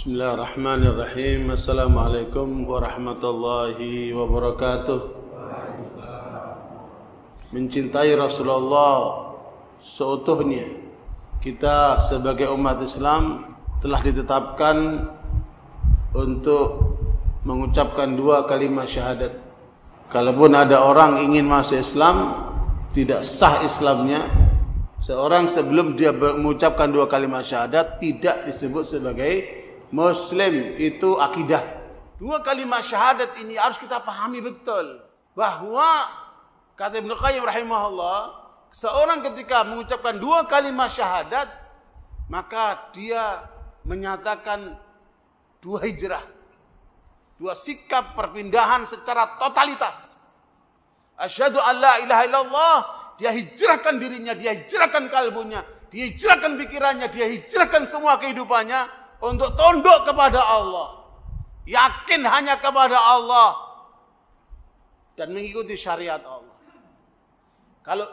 Bismillahirrahmanirrahim. Assalamualaikum warahmatullahi wabarakatuh. Mencintai Rasulullah seutuhnya, kita sebagai umat Islam telah ditetapkan untuk mengucapkan dua kalimat syahadat. Kalaupun ada orang ingin masuk Islam, tidak sah Islamnya. Seorang sebelum dia mengucapkan dua kalimat syahadat tidak disebut sebagai Muslim. Itu akidah. Dua kalimat syahadat ini harus kita pahami betul, bahwa kata Ibnu Qayyim rahimahullah, seorang ketika mengucapkan dua kalimat syahadat, maka dia menyatakan dua hijrah, dua sikap perpindahan secara totalitas. Asyhadu an la ilaha illallah, dia hijrahkan dirinya, dia hijrahkan kalbunya, dia hijrahkan pikirannya, dia hijrahkan semua kehidupannya untuk tunduk kepada Allah, yakin hanya kepada Allah dan mengikuti syariat Allah. Kalau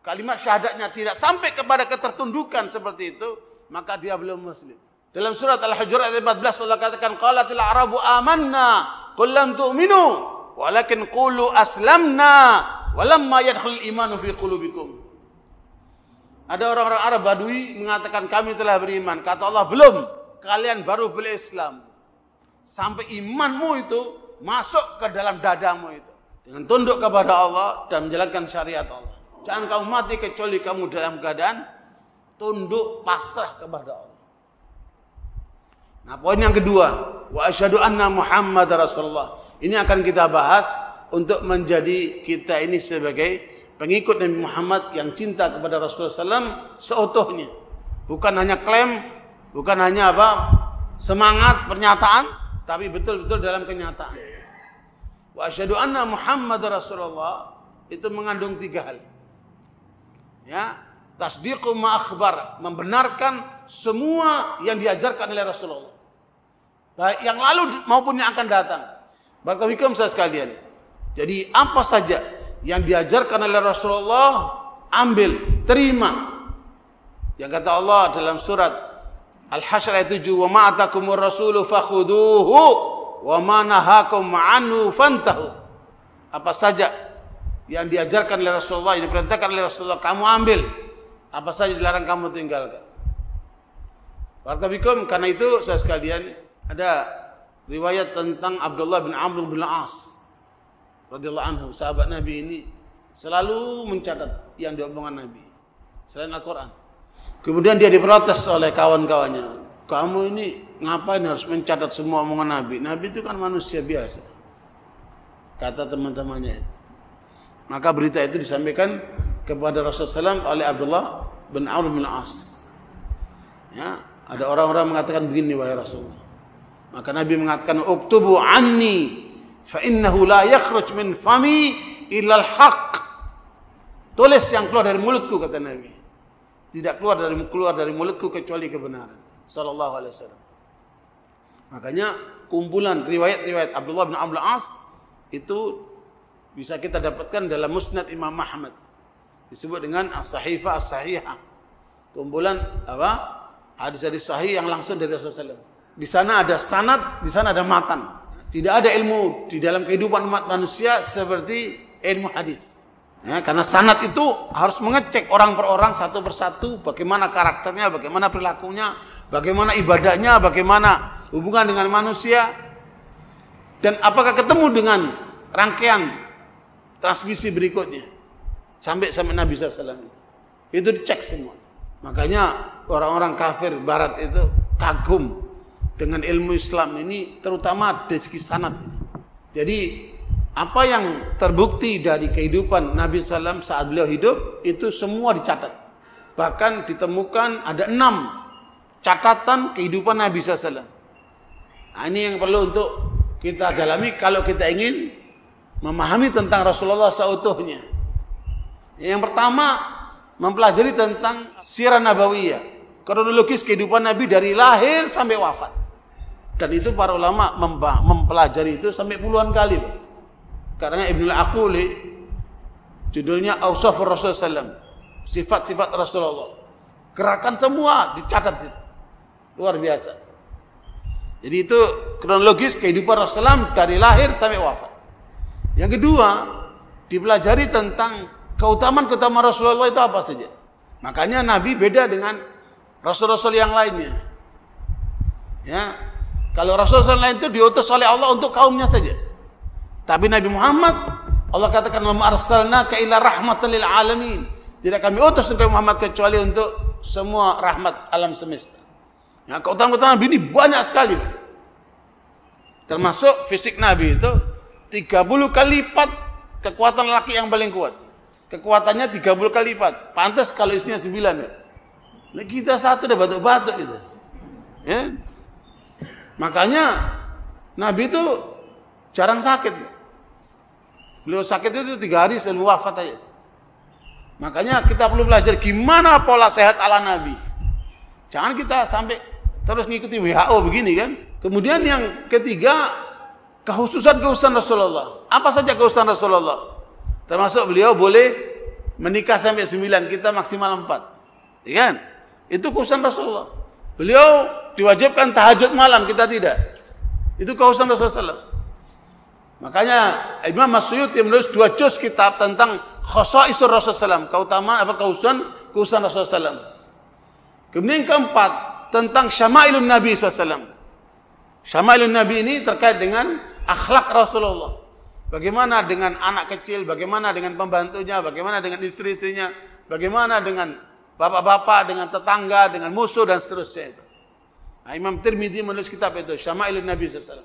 kalimat syahadatnya tidak sampai kepada ketertundukan seperti itu, maka dia belum muslim. Dalam surat Al-Hujurat ayat 14 Allah katakan, qalatil a'rabu amanna qul lam tu'minu walakin qulu aslamna walamma yadkhulul imanu fi qulubikum. Ada orang-orang Arab Badui mengatakan kami telah beriman. Kata Allah, belum, kalian baru berislam. Sampai imanmu itu masuk ke dalam dadamu itu, dengan tunduk kepada Allah dan menjalankan syariat Allah. Jangan kamu mati kecuali kamu dalam keadaan tunduk pasrah kepada Allah. Nah, poin yang kedua, wa asyhadu anna Muhammad Rasulullah. Ini akan kita bahas untuk menjadi kita ini sebagai pengikut Nabi Muhammad yang cinta kepada Rasulullah SAW seutuhnya. Bukan hanya klaim, bukan hanya semangat pernyataan, tapi betul-betul dalam kenyataan. Wa asyhadu anna Muhammad Rasulullah itu mengandung tiga hal. Ya, tasdiqu ma akhbar, membenarkan semua yang diajarkan oleh Rasulullah, baik yang lalu maupun yang akan datang. Barakallahu saya sekalian. Jadi apa saja yang diajarkan oleh Rasulullah, ambil, terima. Yang kata Allah dalam surat Al-Hasyr ayat 7, wa ma atakumur rasulu fakhuduhu wa ma nahakum anhu fantahu. Apa saja yang diajarkan oleh Rasulullah, yang diperintahkan oleh Rasulullah, kamu ambil. Apa saja dilarang, kamu tinggalkan. Barakallahu, karena itu saya sekalian, ada riwayat tentang Abdullah bin Amr bin Al-As radhiyallahu anhu, sahabat Nabi ini selalu mencatat yang diomongkan Nabi selain Al-Quran. Kemudian dia diprotes oleh kawan-kawannya, kamu ini ngapain harus mencatat semua omongan Nabi? Nabi itu kan manusia biasa, kata teman-temannya. Maka berita itu disampaikan kepada Rasulullah SAW oleh Abdullah bin Amr bin Al-As. Ya, ada orang-orang mengatakan begini, wahai Rasulullah. Maka Nabi mengatakan, uktubu anni fa innahu la yakhruj min fami illa al-haq. Tulis yang keluar dari mulutku, kata Nabi. Tidak keluar dari mulutku kecuali kebenaran. Sallallahu alaihi wasallam. Makanya kumpulan riwayat-riwayat Abdullah bin Amr al-As itu bisa kita dapatkan dalam Musnad Imam Ahmad. Disebut dengan as-sahifah as-sahihah. Kumpulan hadis-hadis sahih yang langsung dari Rasulullah SAW. Di sana ada sanad, di sana ada matan. Tidak ada ilmu di dalam kehidupan umat manusia seperti ilmu hadis. Ya, karena sanad itu harus mengecek orang per orang, satu persatu, bagaimana karakternya, bagaimana perilakunya, bagaimana ibadahnya, bagaimana hubungan dengan manusia, dan apakah ketemu dengan rangkaian transmisi berikutnya sampai Nabi SAW. Itu dicek semua. Makanya orang-orang kafir Barat itu kagum dengan ilmu Islam ini, terutama dari segi sanad. Jadi apa yang terbukti dari kehidupan Nabi SAW saat beliau hidup itu semua dicatat. Bahkan ditemukan ada 6 catatan kehidupan Nabi SAW. Nah, ini yang perlu untuk kita dalami kalau kita ingin memahami tentang Rasulullah seutuhnya. Yang pertama, mempelajari tentang sirah nabawiyah, kronologis kehidupan Nabi dari lahir sampai wafat. Dan itu para ulama mempelajari itu sampai puluhan kali. Karena Ibnu Al-Aquli judulnya Awsafur Rasulullah SAW, sifat-sifat Rasulullah. Gerakan semua dicatat. Luar biasa. Jadi itu kronologis kehidupan Rasulullah dari lahir sampai wafat. Yang kedua, dipelajari tentang keutamaan Rasulullah itu apa saja. Makanya Nabi beda dengan Rasul-Rasul yang lainnya. Ya, kalau Rasul-Rasul lain itu diutus oleh Allah untuk kaumnya saja. Tapi Nabi Muhammad, Allah katakan, "Wa ma arsalnaka illa rahmatan lil alamin." Tidak kami utus untuk Muhammad kecuali untuk semua rahmat alam semesta. Ya, keutamaan Nabi ini banyak sekali. Termasuk fisik Nabi itu 30 kali lipat kekuatan laki yang paling kuat. Kekuatannya 30 kali lipat. Pantas kalau isinya 9 ya. Nah, kita satu udah batuk-batuk gitu. Ya. Makanya Nabi itu jarang sakit. Beliau sakit itu 3 hari sebelum wafat aja. Makanya kita perlu belajar gimana pola sehat ala Nabi. Jangan kita sampai terus ngikuti WHO begini kan. Kemudian yang ketiga, kekhususan Rasulullah. Apa saja kekhususan Rasulullah? Termasuk beliau boleh menikah sampai 9, kita maksimal 4. Ya kan? Itu kekhususan Rasulullah. Beliau diwajibkan tahajud malam, kita tidak. Itu kekhususan Rasulullah. Makanya Imam Masyuyuti menulis 2 juz kitab tentang khasaisur Rasulullah, keutamaan apa kekhususan Rasulullah. Kemudian yang keempat, tentang syama'ilun Nabi SAW. Syama'ilun Nabi ini terkait dengan akhlak Rasulullah. Bagaimana dengan anak kecil, bagaimana dengan pembantunya, bagaimana dengan istri-istrinya, bagaimana dengan bapak-bapak, dengan tetangga, dengan musuh dan seterusnya itu. Nah, Imam Tirmidzi menulis kitab itu, Syama'ilun Nabi SAW.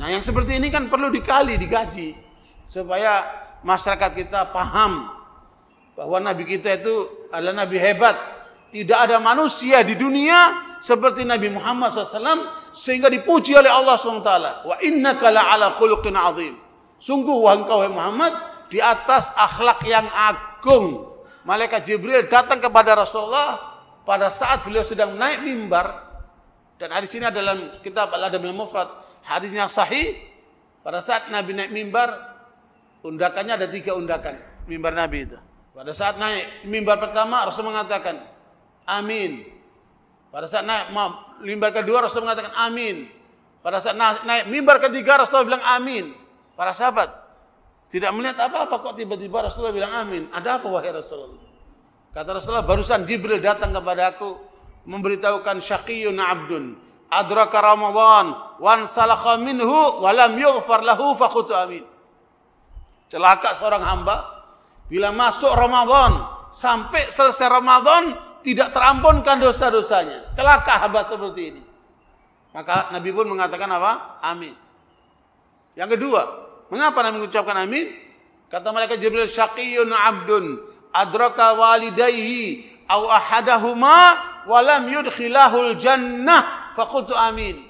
Nah, yang seperti ini kan perlu digaji supaya masyarakat kita paham bahwa Nabi kita itu adalah Nabi hebat. Tidak ada manusia di dunia seperti Nabi Muhammad SAW sehingga dipuji oleh Allah SWT. Wa innaka la'ala khuluqin azim. Sungguh wahai engkau Muhammad di atas akhlak yang agung. Malaikat Jibril datang kepada Rasulullah pada saat beliau sedang naik mimbar, dan hadis ini dalam kitab Al-Adab al-Mufrad, hadisnya sahih. Pada saat Nabi naik mimbar, undakannya ada 3 undakan mimbar Nabi itu. Pada saat naik mimbar pertama, Rasul mengatakan amin. Pada saat naik mimbar kedua, Rasul mengatakan amin. Pada saat naik mimbar ketiga, Rasul bilang amin. Para sahabat tidak melihat apa-apa, kok tiba-tiba Rasulullah bilang amin. Ada apa wahai Rasulullah? Kata Rasulullah, barusan Jibril datang kepada aku memberitahukan syaqiyun abdun adraka Ramadan wan salakha minhu wa lam yughfar lahu faqutu amin. Celaka seorang hamba bila masuk Ramadan sampai selesai Ramadan tidak terampunkan dosa-dosanya. Celaka hamba seperti ini. Maka Nabi pun mengatakan apa? Amin. Yang kedua, mengapa Nabi mengucapkan amin? Kata malaikat Jibril, syaqiyun abdun adraka walidayhi aw ahadahuma wa lam yudkhilahul jannah faqultu amin.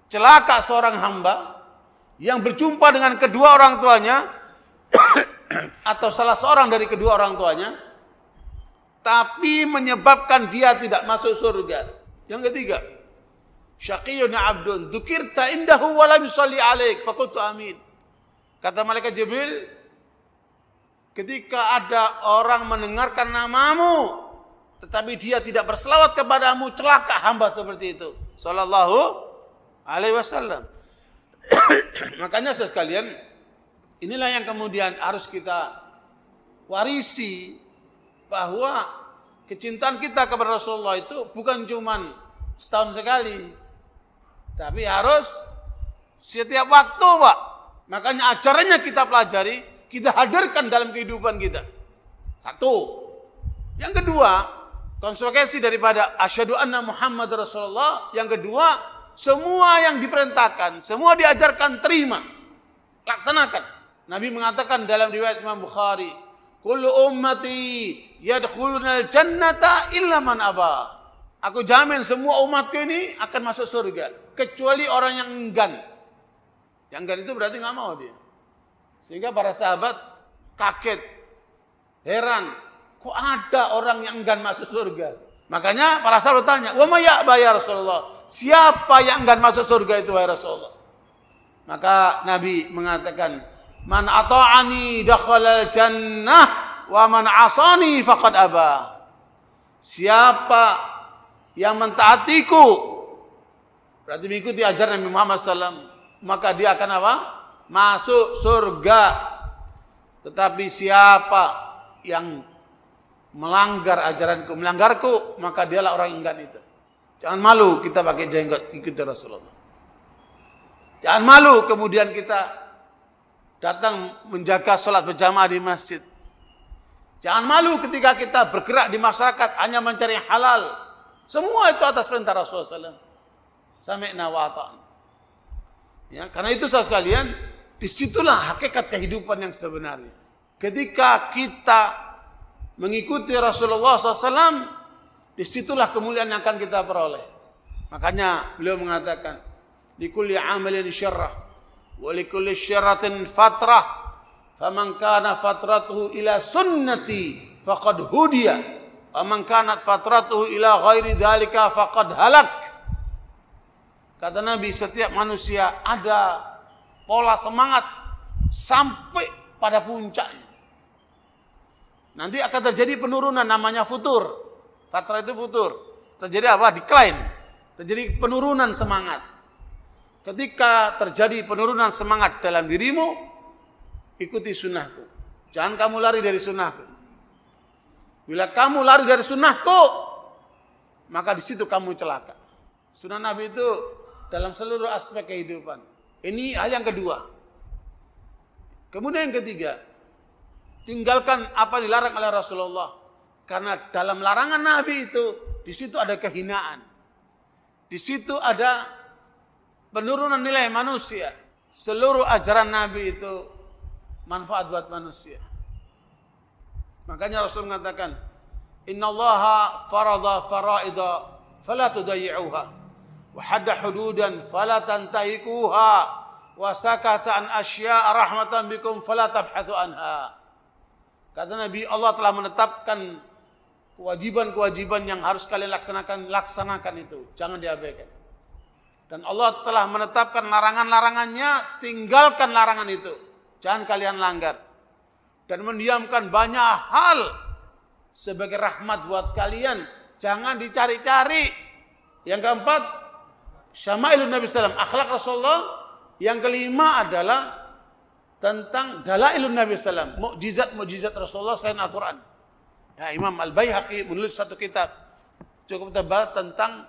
Celaka seorang hamba yang berjumpa dengan kedua orang tuanya atau salah seorang dari kedua orang tuanya, tapi menyebabkan dia tidak masuk surga. Yang ketiga, syaqiyun abdun dzukirta indahu wa lam yusalli alaik faqultu amin. Kata malaikat Jibril, ketika ada orang mendengarkan namamu tetapi dia tidak berselawat kepadamu, celaka hamba seperti itu. Sallallahu alaihi wasallam. Makanya saudara sekalian, inilah yang kemudian harus kita warisi, bahwa kecintaan kita kepada Rasulullah itu bukan cuma setahun sekali, tapi harus setiap waktu, Pak. Makanya acaranya kita pelajari, kita hadirkan dalam kehidupan kita. Satu. Yang kedua, konsekuensi daripada asyhadu anna Muhammad Rasulullah. Yang kedua, semua yang diperintahkan, semua diajarkan, terima, laksanakan. Nabi mengatakan dalam riwayat Imam Bukhari, kullu ummati yadkhulunal jannata illa man aba. Aku jamin semua umatku ini akan masuk surga kecuali orang yang enggan. Yang enggan itu berarti nggak mau dia. Sehingga para sahabat kaget, heran, kok ada orang yang enggan masuk surga? Makanya para sahabat tanya, wa may ya'ba ya Rasulullah? Siapa yang enggan masuk surga itu wahai Rasulullah? Maka Nabi mengatakan, man ata'ani dakhala jannah wa man asani faqad aba. Siapa yang mentaatiku, berarti mengikuti ajaran Nabi Muhammad SAW, maka dia akan apa? Masuk surga. Tetapi siapa yang melanggar ajaranku, melanggarku, maka dialah orang enggan itu. Jangan malu kita pakai jenggot ikuti Rasulullah. Jangan malu kemudian kita datang menjaga sholat berjamaah di masjid. Jangan malu ketika kita bergerak di masyarakat hanya mencari yang halal. Semua itu atas perintah Rasulullah SAW. Sami'na wa ata'na. Ya, karena itu saudara sekalian, disitulah hakikat kehidupan yang sebenarnya. Ketika kita mengikuti Rasulullah SAW, disitulah kemuliaan yang akan kita peroleh. Makanya beliau mengatakan, likulli amalin syarrah, wa likulli syarratin fatrah. Faman kana fatratuhu ila sunnati faqad hudiya, wa man kanat fatratuhu ila ghairi dzalika faqad halak. Kata Nabi, setiap manusia ada pola semangat sampai pada puncaknya. Nanti akan terjadi penurunan, namanya futur. Fatrah itu futur. Terjadi apa? Decline. Terjadi penurunan semangat. Ketika terjadi penurunan semangat dalam dirimu, ikuti sunnahku. Jangan kamu lari dari sunnahku. Bila kamu lari dari sunnahku, maka di situ kamu celaka. Sunnah Nabi itu dalam seluruh aspek kehidupan. Ini hal yang kedua. Kemudian yang ketiga, tinggalkan apa dilarang oleh Rasulullah. Karena dalam larangan Nabi itu, di situ ada kehinaan. Di situ ada penurunan nilai manusia. Seluruh ajaran Nabi itu manfaat buat manusia. Makanya Rasul mengatakan, innallaha farada faraida fala tudayyi'uha wa hadda hududan fala tantahikuha wa sakata an asya'a rahmatan bikum fala tabhathu anha. Kata Nabi, Allah telah menetapkan kewajiban-kewajiban yang harus kalian laksanakan itu, jangan diabaikan. Dan Allah telah menetapkan larangan-larangannya, tinggalkan larangan itu. Jangan kalian langgar. Dan mendiamkan banyak hal sebagai rahmat buat kalian. Jangan dicari-cari. Yang keempat, syama'ilun Nabi SAW, akhlak Rasulullah. Yang kelima adalah tentang dalailun Nabi SAW, mukjizat-mukjizat Rasulullah selain Al-Quran. Ya, Imam Al-Baihaqi menulis satu kitab cukup tebal tentang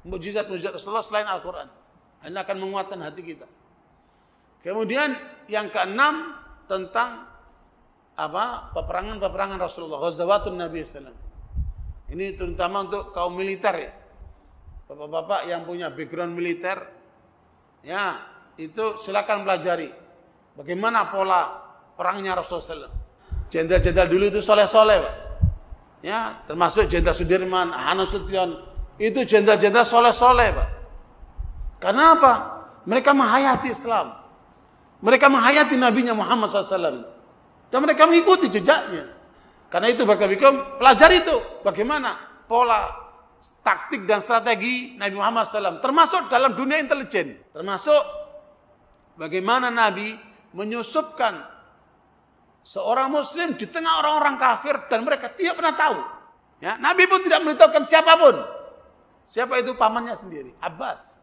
mukjizat-mukjizat Rasulullah selain Al-Quran. Ini akan menguatkan hati kita. Kemudian yang keenam tentang apa? Peperangan Rasulullah, ghazawatun Nabi SAW. Ini terutama untuk kaum militer ya. Bapak-bapak yang punya background militer, ya itu silakan pelajari bagaimana pola perangnya Rasulullah SAW. Jenderal-jenderal dulu itu soleh-soleh, Pak. Ya, termasuk Jenderal Sudirman, Hanasution, itu jenderal-jenderal soleh-soleh, Pak. Karena apa? Mereka menghayati Islam. Mereka menghayati Nabinya Muhammad SAW. Dan mereka mengikuti jejaknya. Karena itu barakallahu pelajari itu bagaimana pola, taktik dan strategi Nabi Muhammad SAW. Termasuk dalam dunia intelijen. Termasuk bagaimana Nabi menyusupkan seorang muslim di tengah orang-orang kafir dan mereka tidak pernah tahu. Ya, Nabi pun tidak memberitahukan siapapun. Siapa itu? Pamannya sendiri, Abbas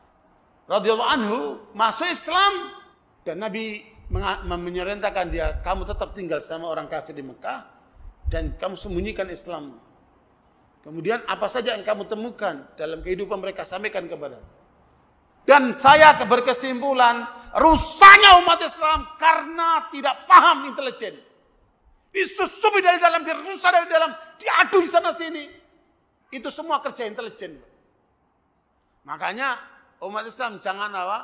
radhiyallahu anhu masuk Islam dan Nabi memerintahkan dia, kamu tetap tinggal sama orang kafir di Mekah dan kamu sembunyikan Islam. Kemudian apa saja yang kamu temukan dalam kehidupan mereka sampaikan kepada. Dan saya berkesimpulan rusaknya umat Islam karena tidak paham intelijen. Disusupi dari dalam, dirusak dari dalam, diadu di sana sini. Itu semua kerja intelijen. Makanya umat Islam jangan apa?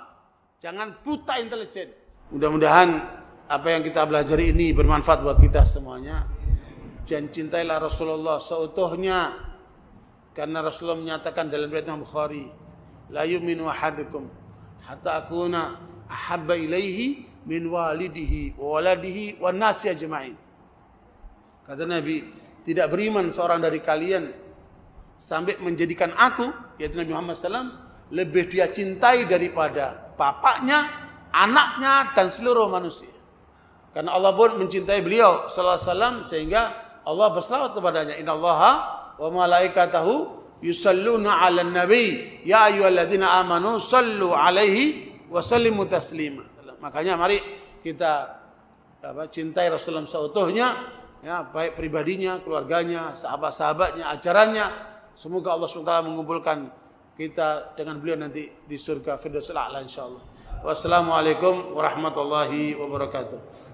Jangan buta intelijen. Mudah-mudahan apa yang kita belajar ini bermanfaat buat kita semuanya. Dan cintailah Rasulullah seutuhnya. Karena Rasulullah menyatakan dalam riwayat Bukhari, la yu'minu ahadukum hatta akuna ahabba ilaihi min walidihi wa waladihi wan nasi ajma'in. Kata Nabi, tidak beriman seorang dari kalian sampai menjadikan aku, yaitu Nabi Muhammad SAW, lebih dia cintai daripada bapaknya, anaknya, dan seluruh manusia. Karena Allah pun mencintai beliau sallallahu alaihi wasallam sehingga Allah berselawat kepadanya. Innallaha wa malaikatahu yusalluna 'alan nabi ya ayyuhalladzina amanu sallu 'alaihi wa sallimu taslima. Makanya mari kita cintai Rasulullah seutuhnya, ya, baik pribadinya, keluarganya, sahabat-sahabatnya, ajarannya. Semoga Allah SWT mengumpulkan kita dengan beliau nanti di surga Firdausul A'la insyaallah. Wassalamualaikum warahmatullahi wabarakatuh.